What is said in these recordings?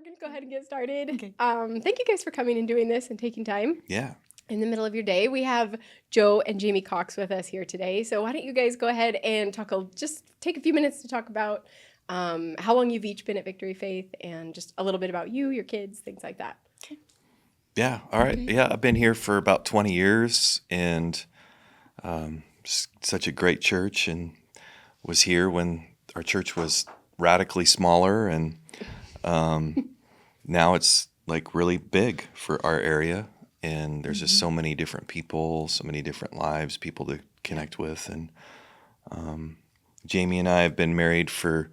going to go ahead and get started. Okay. Thank you guys for coming and doing this and taking time Yeah. in the middle of your day. We have Joe and Jamie Cox with us here today. So why don't you guys go ahead and just take a few minutes to talk about how long you've each been at Victory Faith and just a little bit about you, your kids, things like that. Yeah. All right. Okay. Yeah. I've been here for about 20 years and such a great church, and was here when our church was radically smaller, and now it's like really big for our area. And there's just so many different people, so many different lives, people to connect with. And Jamie and I have been married for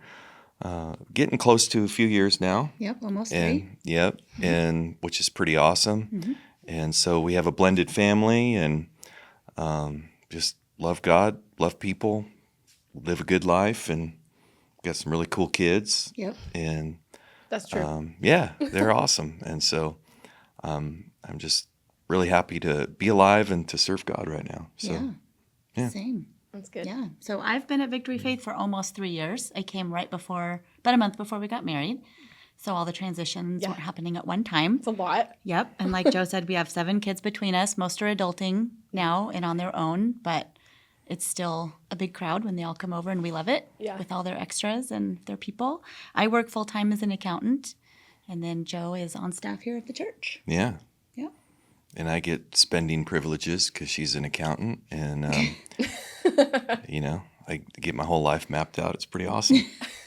getting close to a few years now. Yep, almost 3. And yep, and which is pretty awesome. And so we have a blended family, and just love God, love people, live a good life, and got some really cool kids. Yep. And That's true. yeah, they're awesome. And so I'm just really happy to be alive and to serve God right now. So yeah. Same. That's good. Yeah. So I've been at Victory Faith for almost 3 years. I came about a month before we got married. So all the transitions weren't happening at one time. It's a lot. Yep. And like Joe said, we have 7 kids between us. Most are adulting now and on their own, but it's still a big crowd when they all come over, and we love it with all their extras and their people. I work full-time as an accountant, and then Joe is on staff here at the church. Yeah. Yep. And I get spending privileges because she's an accountant, and I get my whole life mapped out. It's pretty awesome,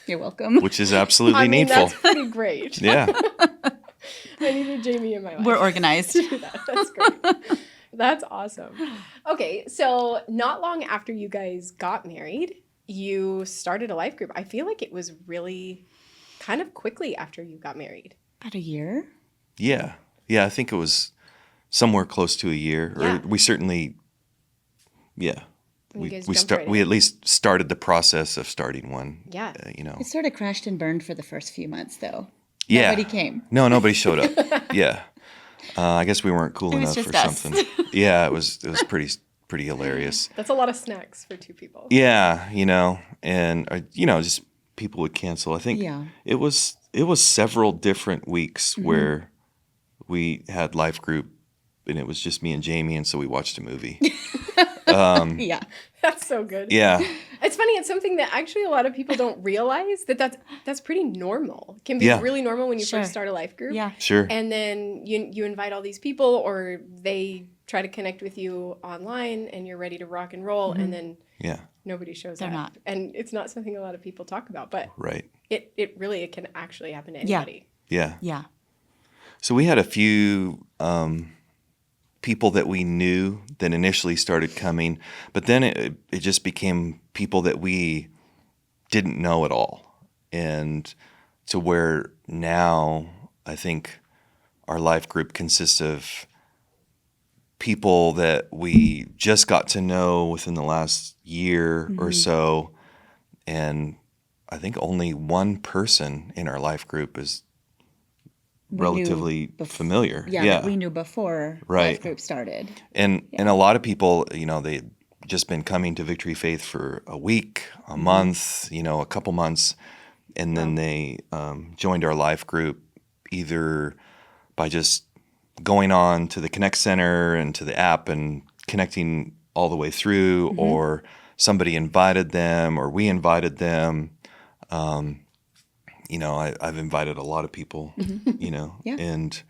You're welcome. which is absolutely I mean, needful. that's pretty great. Yeah. I needed Jamie in my life. We're organized. That's great. That's awesome. Okay, so not long after you guys got married, you started a life group. I feel like it was really kind of quickly after you got married. About a year. Yeah. Yeah. I think it was somewhere close to a year, or Yeah. we certainly, You guys we jumped right we in. at least started the process of starting one. Yeah. It sort of crashed and burned for the first few months, though. Yeah. Nobody came. No, nobody showed up. Yeah. I guess we weren't cool It was enough or just us. something. Yeah, it was pretty hilarious. That's a lot of snacks for 2 people. Yeah, and just people would cancel. I think Yeah. it was several different weeks where we had life group, and it was just me and Jamie, and so we watched a movie. Yeah. That's so good. Yeah. It's funny. It's something that actually a lot of people don't realize that's pretty normal. It can be Yeah. really normal when you Sure. first start a life group. Yeah. Sure. And then you invite all these people, or they try to connect with you online, and you're ready to rock and roll, and then Yeah. nobody shows They're up. not. And it's not something a lot of people talk about, but Right. it can actually happen to Yeah. anybody. Yeah. Yeah. So we had a few people that we knew that initially started coming, but then it just became people that we didn't know at all. And to where now I think our life group consists of people that we just got to know within the last year or so. And I think only one person in our life group is We knew relatively familiar. Yeah, that we knew before Right. life group started. And a lot of people, they've just been coming to Victory Faith for a week, a month, a couple months, and then they joined our life group either by just going on to the Connect Center and to the app and connecting all the way through, or somebody invited them, or we invited them. I've invited a lot of people, Yeah. and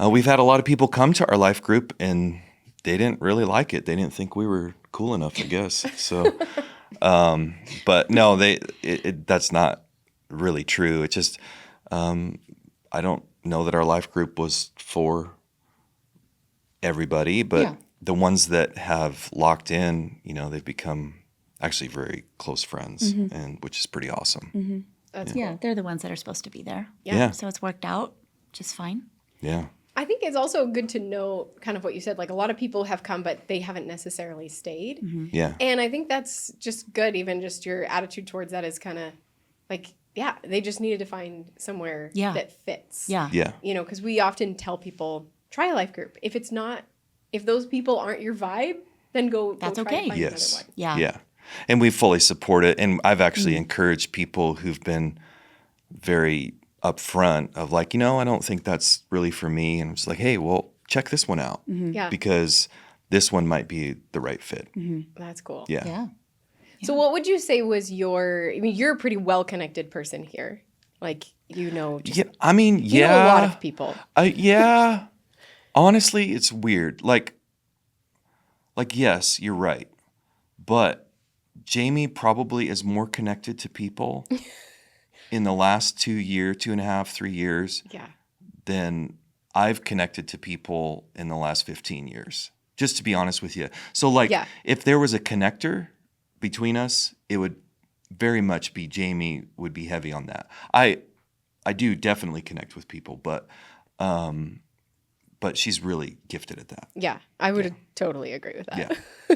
we've had a lot of people come to our life group, and they didn't really like it. They didn't think we were cool enough, I guess. So, but no, that's not really true. It's just, I don't know that our life group was for everybody, but Yeah. the ones that have locked in, they've become actually very close friends, and which is pretty awesome. That's Yeah, they're the ones that are supposed to be there. Yeah. So it's worked out just fine. Yeah. I think it's also good to know kind of what you said. Like, a lot of people have come, but they haven't necessarily stayed. Yeah. And I think that's just good. Even just your attitude towards that is kind of like, yeah, they just needed to find somewhere Yeah. that fits. Yeah. Yeah. Because we often tell people, try a life group. If those people aren't your vibe, then go That's try okay. to find Yes. another one. Yeah. Yeah. And we fully support it. And I've actually encouraged people who've been very up front of like, I don't think that's really for me. And I'm just like, hey, well, check this one out Yeah. because this one might be the right fit. That's cool. Yeah. Yeah. So what would you say was you're a pretty well-connected person here. Like, just, Yeah. I mean, you yeah. know a lot of people. Yeah. Honestly, it's weird. Like, yes, you're right. But Jamie probably is more connected to people in the last 2.5, 3 years Yeah. than I've connected to people in the last 15 years, just to be honest with you. So like, Yeah. if there was a connector between us, it would very much be Jamie would be heavy on that. I do definitely connect with people, but she's really gifted at that. Yeah. I would totally agree with that. Yeah.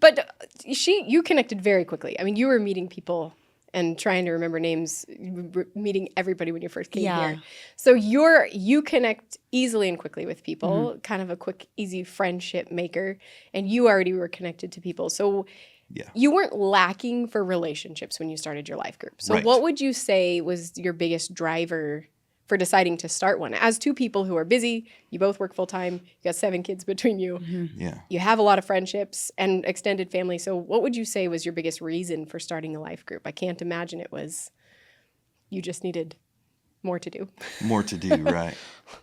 But you connected very quickly. I mean, you were meeting people and trying to remember names, meeting everybody when you first came Yeah. here. So you connect easily and quickly with people, kind of a quick, easy friendship maker, and you already were connected to people. So Yeah. you weren't lacking for relationships when you started your life group. So Right. what would you say was your biggest driver for deciding to start one? As two people who are busy, you both work full time, you got 7 kids between you. Yeah. You have a lot of friendships and extended family. So what would you say was your biggest reason for starting a life group? I can't imagine it was you just needed more to do. More to do, right?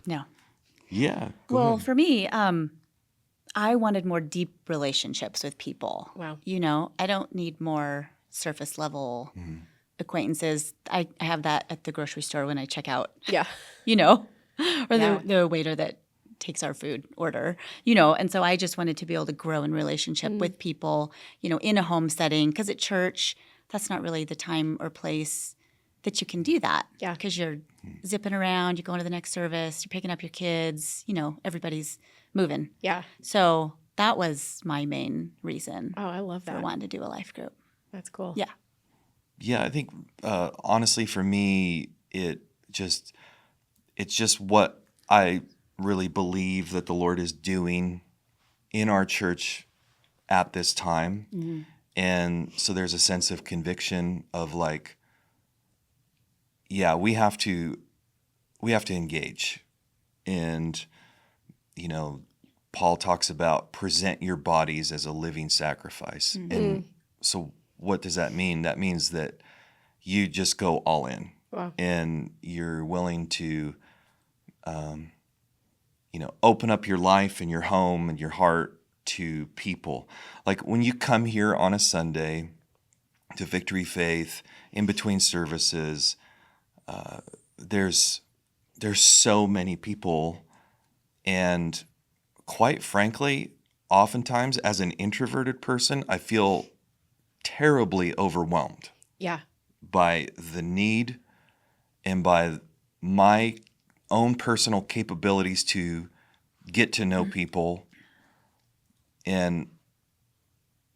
No. Yeah. Go Well, ahead. for me, I wanted more deep relationships with people. Wow. I don't need more surface level acquaintances. I have that at the grocery store when I check out, Yeah. or Yeah. the waiter that takes our food order, And so I just wanted to be able to grow in relationship with people, in a home setting. Because at church, that's not really the time or place that you can do that. Yeah. Because you're zipping around, you're going to the next service, you're picking up your kids, everybody's moving. Yeah. So that was my main reason Oh, I love for that. wanting to do a life group. That's cool. Yeah. Yeah, I think honestly for me, it's just what I really believe that the Lord is doing in our church at this time. And so there's a sense of conviction of like, yeah, we have to engage. And, Paul talks about present your bodies as a living sacrifice. And so what does that mean? That means that you just go all in. Wow. And you're willing to, open up your life and your home and your heart to people. Like when you come here on a Sunday to Victory Faith, in between services, there's so many people, and quite frankly, oftentimes as an introverted person, I feel terribly overwhelmed Yeah. by the need and by my own personal capabilities to get to know people, and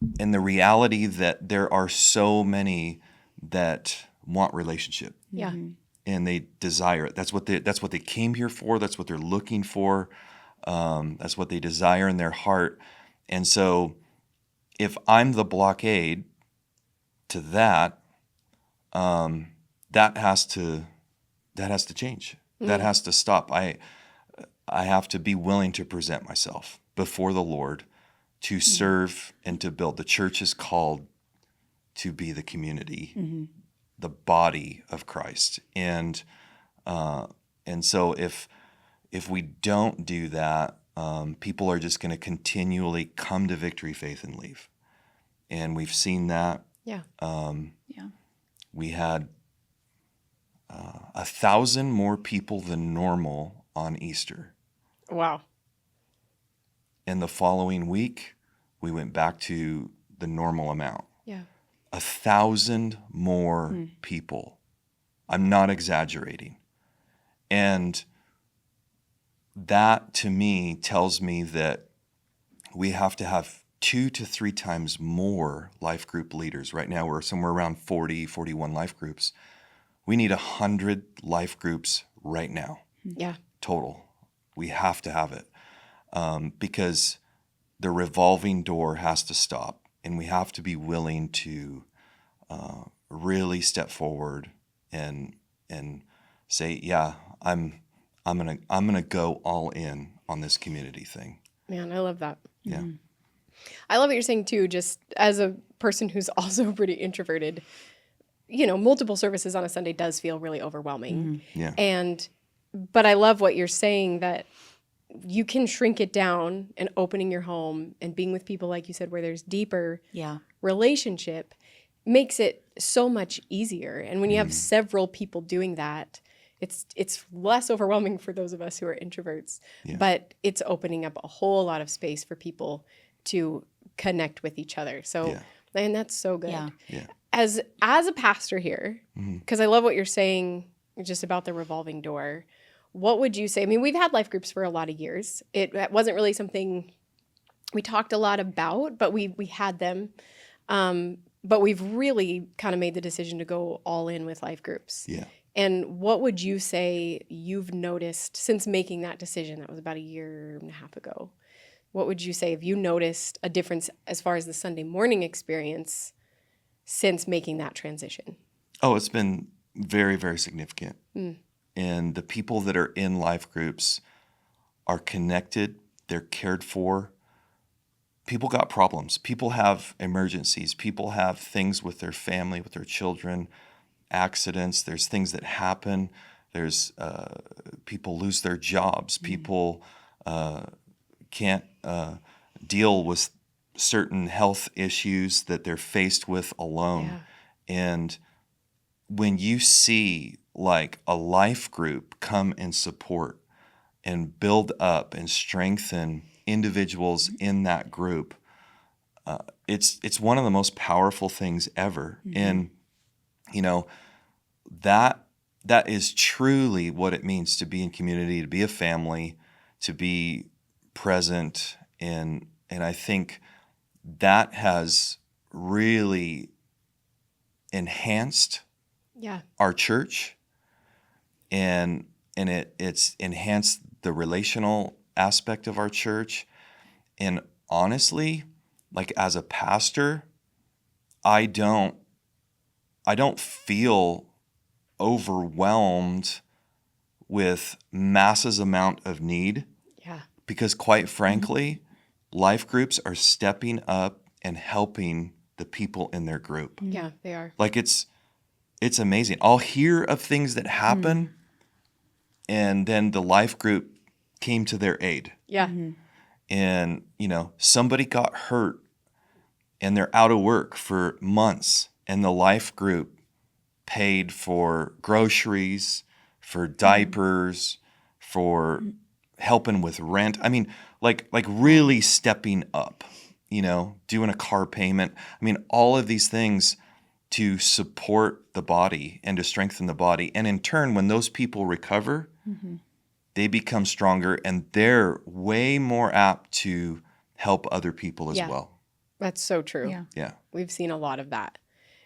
the reality that there are so many that want relationship Yeah. and they desire it. That's what they came here for. That's what they're looking for. That's what they desire in their heart. And so if I'm the blockade to that, that has to change. That has to stop. I have to be willing to present myself before the Lord to serve and to build. The church is called to be the community, the body of Christ. And so if we don't do that, people are just going to continually come to Victory Faith and leave. And we've seen that. Yeah. We had 1,000 more people than normal on Easter. Wow. And the following week, we went back to the normal amount. Yeah. 1,000 more people. I'm not exaggerating. And that to me tells me that we have to have 2 to 3 times more life group leaders. Right now we're somewhere around 40, 41 life groups. We need 100 life groups right now, Yeah. total. We have to have it because the revolving door has to stop, and we have to be willing to really step forward and say, yeah, I'm gonna go all in on this community thing. Man, I love that. Yeah. I love what you're saying too, just as a person who's also pretty introverted, multiple services on a Sunday does feel really overwhelming. Yeah. But I love what you're saying, that you can shrink it down, and opening your home and being with people, like you said, where there's deeper relationship makes it so much easier. And when you have several people doing that, it's less overwhelming for those of us who are introverts, but it's opening up a whole lot of space for people to connect with each other. So, and that's so good. Yeah. As a pastor here, because I love what you're saying just about the revolving door, what would you say? I mean, we've had life groups for a lot of years. It wasn't really something we talked a lot about, but we had them. But we've really kind of made the decision to go all in with life groups. Yeah. And what would you say you've noticed since making that decision? That was about a year and a half ago. What would you say, have you noticed a difference as far as the Sunday morning experience since making that transition? Oh, it's been very, very significant. And the people that are in life groups are connected, they're cared for. People got problems. People have emergencies. People have things with their family, with their children, accidents. There's things that happen. There's people lose their jobs. People can't deal with certain health issues that they're faced with alone. And when you see like a life group come and support and build up and strengthen individuals in that group, it's one of the most powerful things ever. And that is truly what it means to be in community, to be a family, to be present. And I think that has really enhanced our church, and it's enhanced the relational aspect of our church. And honestly, like as a pastor, I don't feel overwhelmed with masses amount of need. Because quite frankly, life groups are stepping up and helping the people in their group. Yeah, they are. Like it's amazing. I'll hear of things that happen, and then the life group came to their aid. And, somebody got hurt and they're out of work for months, and the life group paid for groceries, for diapers, for helping with rent. I mean, like really stepping up, doing a car payment. I mean, all of these things to support the body and to strengthen the body. And in turn, when those people recover, they become stronger, and they're way more apt to help other people as well. That's so true. Yeah. We've seen a lot of that.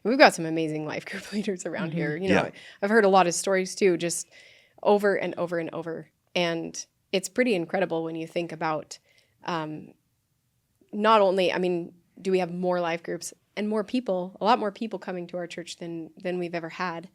And we've got some amazing life group leaders around here. I've heard a lot of stories too, just over and over and over. And it's pretty incredible when you think about not only, do we have more life groups and more people, a lot more people coming to our church than we've ever had.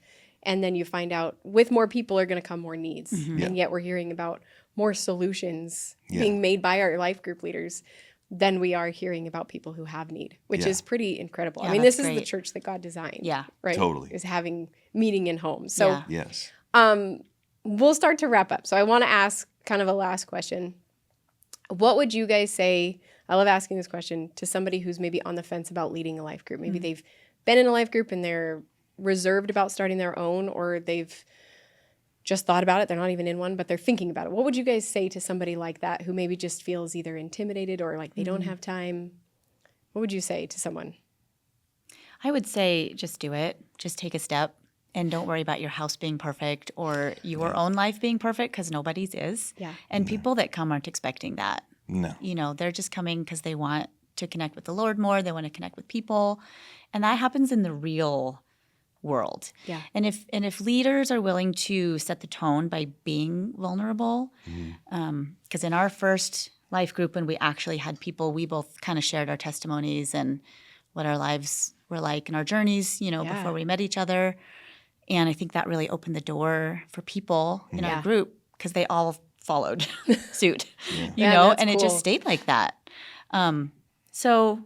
And then you find out with more people are going to come more needs. And yet we're hearing about more solutions being made by our life group leaders than we are hearing about people who have need, which is pretty incredible. Yeah, this is great. the church that God designed. Yeah. Right? Totally. Is having meeting in homes. So Yes. We'll start to wrap up. So I want to ask kind of a last question. What would you guys say, I love asking this question, to somebody who's maybe on the fence about leading a life group? Maybe they've been in a life group and they're reserved about starting their own, or they've just thought about it. They're not even in one, but they're thinking about it. What would you guys say to somebody like that who maybe just feels either intimidated or like they don't have time? What would you say to someone? I would say just do it. Just take a step. And don't worry about your house being perfect or your own life being perfect, because nobody's is. And people that come aren't expecting that. No. They're just coming because they want to connect with the Lord more. They want to connect with people. And that happens in the real world. And if leaders are willing to set the tone by being vulnerable, because in our first life group, when we actually had people, we both kind of shared our testimonies and what our lives were like and our journeys, before we met each other. And I think that really opened the door for people in Yeah. our group because they all followed suit, you Yeah, know, that's and it just cool. stayed like that. So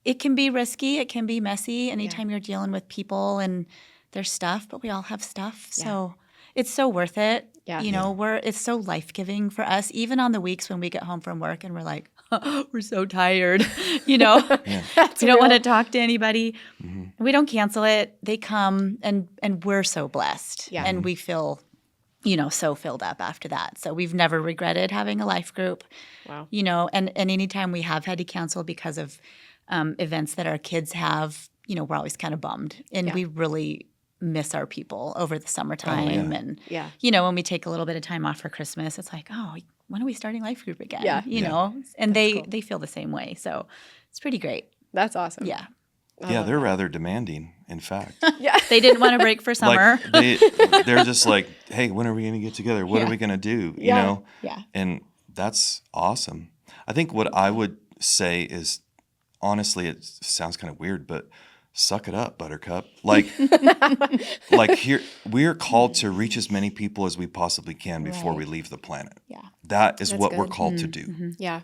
it can be risky. It can be messy anytime you're dealing with people and their stuff, but we all have stuff. So it's so worth it. Yeah. You know, it's so life-giving for us, even on the weeks when we get home from work and we're like, we're so tired, you know, That's we don't want to real. talk to anybody. We don't cancel it. They come and we're so blessed. Yeah. And we feel, you know, so filled up after that. So we've never regretted having a life group. Wow. You know, and anytime we have had to cancel because of events that our kids have, you know, we're always kind of bummed. And Yeah. we really miss our people over the summertime. And, Yeah. you know, when we take a little bit of time off for Christmas, it's like, oh, when are we starting life group again? Yeah. You know, and they cool. feel the same way. So it's pretty great. That's awesome. Yeah. Yeah, they're rather demanding, in fact. Yeah. They didn't want a break for summer. Like they're just like, hey, when are we going to get together? What are we going to do? You Yeah. know? Yeah. And that's awesome. I think what I would say is, honestly, it sounds kind of weird, but suck it up, Buttercup. Like here, we are called to reach as many people as we possibly can before we leave the planet. Yeah. That is That's what we're good. called to do. Yeah.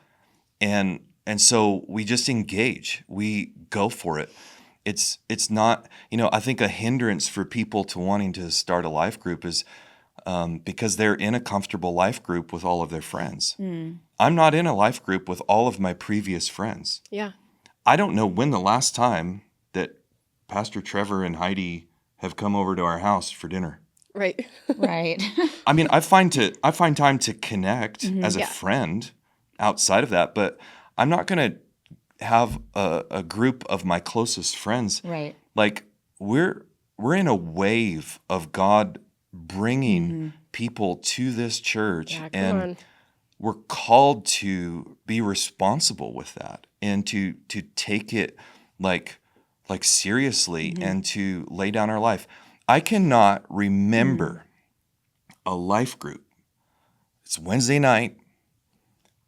And so we just engage. We go for it. It's not, you know, I think a hindrance for people to wanting to start a life group is because they're in a comfortable life group with all of their friends. I'm not in a life group with all of my previous friends. Yeah. I don't know when the last time that Pastor Trevor and Heidi have come over to our house for dinner. Right. Right. I mean, I find time to connect as a Yeah. friend outside of that, but I'm not going to have a group of my closest friends. Right. Like we're in a wave of God bringing people to this church, Yeah. Come and on. we're called to be responsible with that and to take it like seriously and to lay down our life. I cannot remember a life group. It's Wednesday night.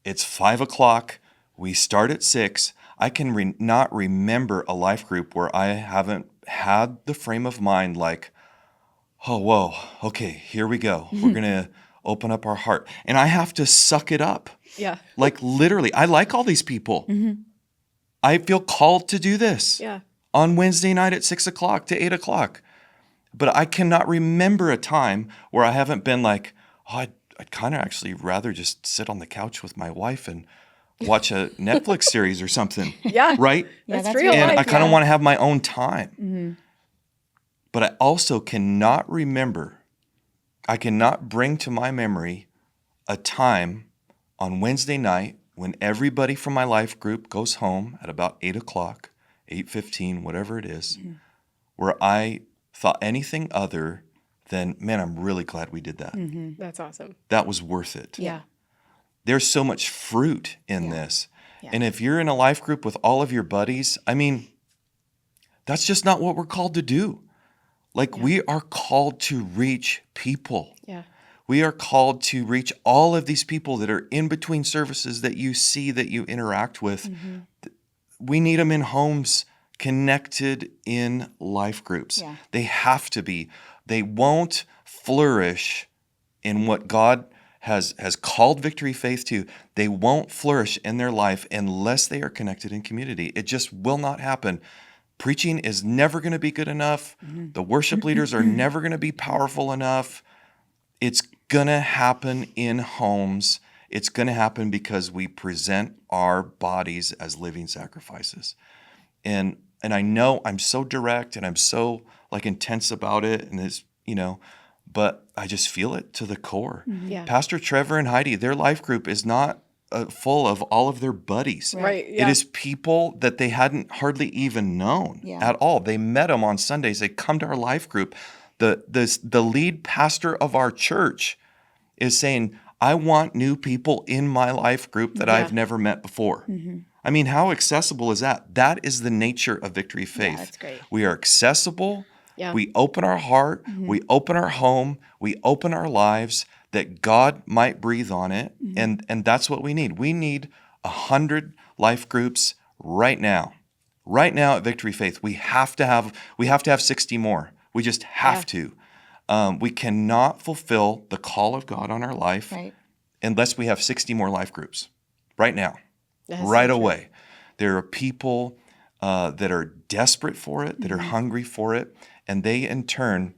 It's 5:00. We start at 6. I can not remember a life group where I haven't had the frame of mind like, oh, whoa, okay, here we go. We're going to open up our heart. And I have to suck it up. Yeah. Like literally, I like all these people. I feel called to do this Yeah. on Wednesday night at 6:00 to 8:00. But I cannot remember a time where I haven't been like, oh, I'd kind of actually rather just sit on the couch with my wife and watch a Netflix series or something. Yeah. Right? Yeah, That's that's real real. And life. I kind of yeah. want to have my own time. But I also cannot remember, I cannot bring to my memory a time on Wednesday night when everybody from my life group goes home at about 8:00, 8:15, whatever it is, where I thought anything other than, man, I'm really glad we did that. That's awesome. That was worth it. Yeah. There's so much fruit in this. And if you're in a life group with all of your buddies, I mean, that's just not what we're called to do. Like we are called to reach people. Yeah. We are called to reach all of these people that are in between services that you see, that you interact with. We need them in homes, connected in life groups. Yeah. They have to be. They won't flourish in what God has called Victory Faith to. They won't flourish in their life unless they are connected in community. It just will not happen. Preaching is never going to be good enough. The worship leaders are never going to be powerful enough. It's going to happen in homes. It's going to happen because we present our bodies as living sacrifices. And I know I'm so direct and I'm so like intense about it, and it's, you know, but I just feel it to the core. Yeah. Pastor Trevor and Heidi, their life group is not full of all of their buddies. Right. Yeah. It is people that they hadn't hardly even known Yeah. at all. They met them on Sundays. They come to our life group. The lead pastor of our church is saying, I want new people in my life group that I've never met before. I mean, how accessible is that? That is the nature of Victory Faith. that's great. We are accessible. Yeah. We open our heart. We open our home. We open our lives that God might breathe on it. And that's what we need. We need 100 life groups right now. Right now at Victory Faith, we have to have 60 more. We just have to. We cannot fulfill the call of God on our life Right. unless we have 60 more life groups right now, That's so right true. away. There are people that are desperate for it, that are hungry for it, and they in turn,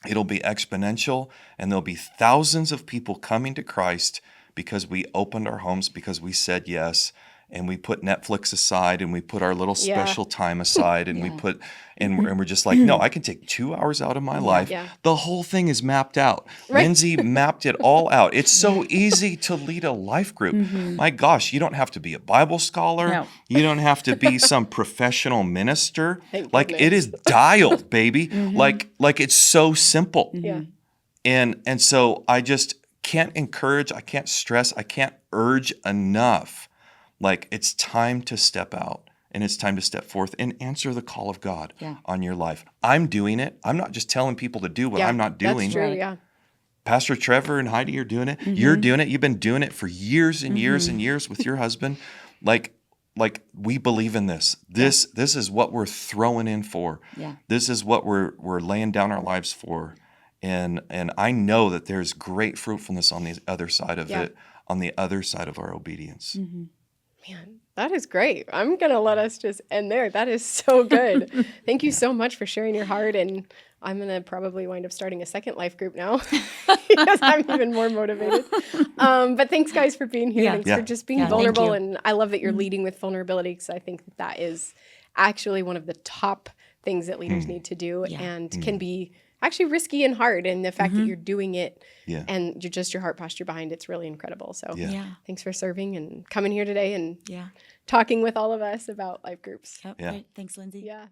it'll be exponential, and there'll be thousands of people coming to Christ because we opened our homes, because we said yes, and we put Netflix aside, and we put our little Yeah. special time aside, and we Yeah. put, and we're just like, no, I can take 2 hours out of my life. Yeah. The whole thing is mapped out. Right. Lindsay mapped it all out. It's so easy to lead a life group. My gosh, you don't have to be a Bible scholar. No. You don't have to be some professional minister. Thank Like it is dialed, baby. Like it's so simple. Yeah. And so I just can't encourage, I can't stress, I can't urge enough. Like it's time to step out, and it's time to step forth and answer the call of God Yeah. on your life. I'm doing it. I'm not just telling people to do what Yeah, I'm not doing. That's true. Right. Yeah. Pastor Trevor and Heidi are doing it. You're doing it. You've been doing it for years and years and years with your husband. Like we believe in this. This is what we're throwing in for. Yeah. This is what we're laying down our lives for. And I know that there's great fruitfulness on the other side of Yeah. it, on the other side of our obedience. Man, that is great. I'm going to let us just end there. That is so good. Thank you so much for sharing your heart. And I'm going to probably wind up starting a second life group now because I'm even more motivated. But thanks, guys, for being here. Yeah. Thanks Yeah. for just being Yeah, thank vulnerable. you. And I love that you're leading with vulnerability because I think that is actually one of the top things that leaders need to do Yeah. and can be actually risky and hard. And the fact that you're doing it Yeah. and you're just your heart posture behind it's really incredible. So Yeah. Yeah. thanks for serving and coming here today and Yeah. talking with all of us about life groups. Yep. Yeah. Great. Thanks, Lindsay. Yeah.